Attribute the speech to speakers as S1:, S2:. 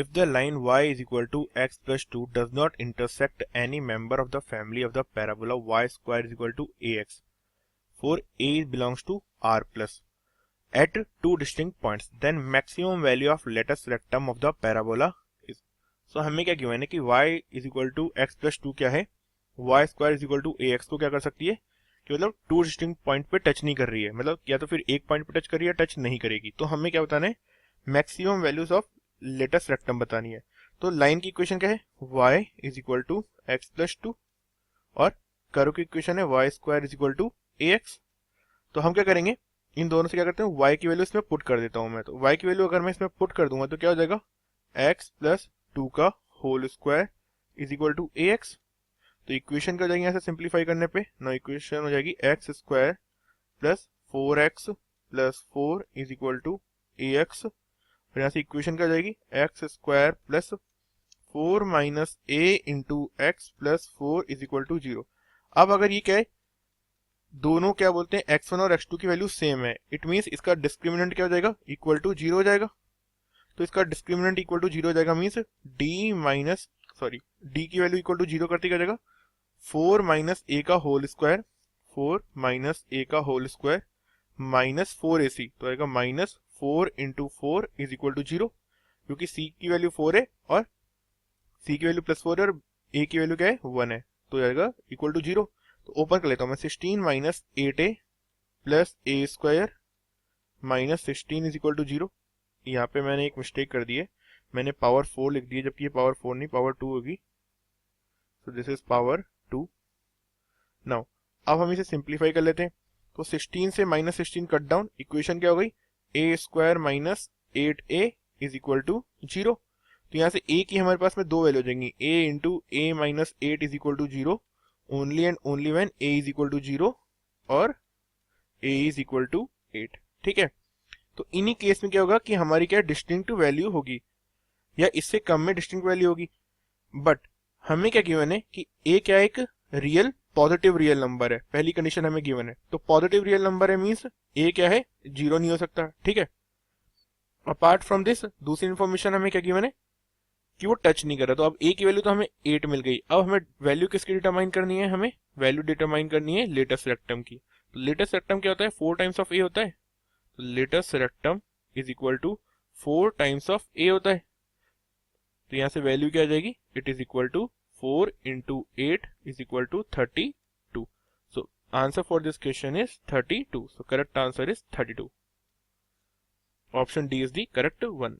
S1: if the line y is equal to x plus 2 does not intersect any member of the family of the parabola y square is equal to ax for a belongs to r plus at two distinct points, then maximum value of latest rectum of the parabola is. So हमें क्या given है कि y is equal to x plus 2 क्या है, y square is equal to ax को क्या कर सकती है कि मतलब टू डिस्टिंक्ट पॉइंट पे टच नहीं कर रही है, मतलब या तो फिर एक पॉइंट पे टच कर रही है, टच नहीं करेगी। तो हमें क्या बताना है, maximum values of latus rectum बतानी है। तो लाइन की इक्वेशन क्या है, y is equal to x plus 2 और कर्व की इक्वेशन है y square is equal to ax। तो हम क्या करेंगे, इन दोनों से क्या करते हैं, y की वैल्यू इसमें पुट कर देता हूं मैं। तो y की वैल्यू अगर मैं इसमें पुट कर दूंगा तो क्या हो जाएगा, x प्लस 2 का whole square is equal to ax। तो इक्वेशन क्या हो जाएगी यहाँ से सिंप्लीफाई करने पे, ना इक्वेशन हो जाएगी x square plus 4x plus 4 is equal to ax। और यहाँ से इक्वेशन क्या हो जाएगी, x square plus 4 minus a into x plus 4 is equal to 0। अब अगर ये क्या है, दोनों क्या बोलते हैं x1 और x2 की वैल्यू सेम है, इट मीन्स इसका डिस्क्रिमिनेंट क्या हो जाएगा, इक्वल टू 0 हो जाएगा। तो इसका डिस्क्रिमिनेंट इक्वल टू 0 हो जाएगा, मीन्स d की वैल्यू इक्वल टू 0 करते क्या जाएगा, 4 माइनस a का होल स्क्वायर, 4 माइनस a का होल स्क्वायर माइनस 4ac, तो आएगा minus 4 into 4 is equal to 0, क्योंकि c की वैल्यू 4 है और c की वैल्यू प्लस 4 है और a की वैल्यू क्या है 1 है, तो आएगा इक्वल टू 0। तो ओपन कर लेता हूँ मैं, 16 minus 8a plus a square minus 16 is equal to 0। यहाँ पे मैंने एक मिस्टेक कर दी है, मैंने पावर 4 लिख दी है, जबकि ये पावर 4 नहीं पावर 2 होगी। So this is power 2। Now अब हम इसे सिंप्लीफाई कर लेते हैं। तो 16 से माइनस 16 कट डाउन, इक्वेशन क्या हो गई, a square minus 8a is equal to 0। तो यहाँ से a की हमारे पास में दो वैल्यू हो जाएंगी, a into a minus 8 is equal to 0 only and only when a is equal to 0 और a इज इक्वल टू 8। ठीक है, तो इन्हीं केस में क्या होगा कि हमारी क्या डिस्टिंक्ट वैल्यू होगी या इससे कम में डिस्टिंक्ट वैल्यू होगी। बट हमें क्या गिवन है कि a क्या एक रियल पॉजिटिव रियल नंबर है, पहली कंडीशन हमें गिवन है। तो पॉजिटिव रियल नंबर है मींस a क्या है, 0 नहीं हो सकता। ठीक है, अपार्ट फ्रॉम दिस दूसरी इन्फॉर्मेशन हमें क्या गिवन है कि वो टच नहीं कर रहा। तो अब a की वैल्यू तो हमें 8 मिल गई। अब हमें वैल्यू किसकी डिटरमाइन करनी है, हमें वैल्यू डिटरमाइन करनी है लेटेस्ट रेक्टम की। तो लेटेस्ट रेक्टम क्या होता है, 4 टाइम्स ऑफ a होता है। तो latus rectum is equal to 4 times of a होता है। तो यहाँ से वैल्यू क्या आ जाएगी, it is equal to 4 into 8 is equal to 32। So answer for this question is 32। So correct answer is 32। Option D is the correct one.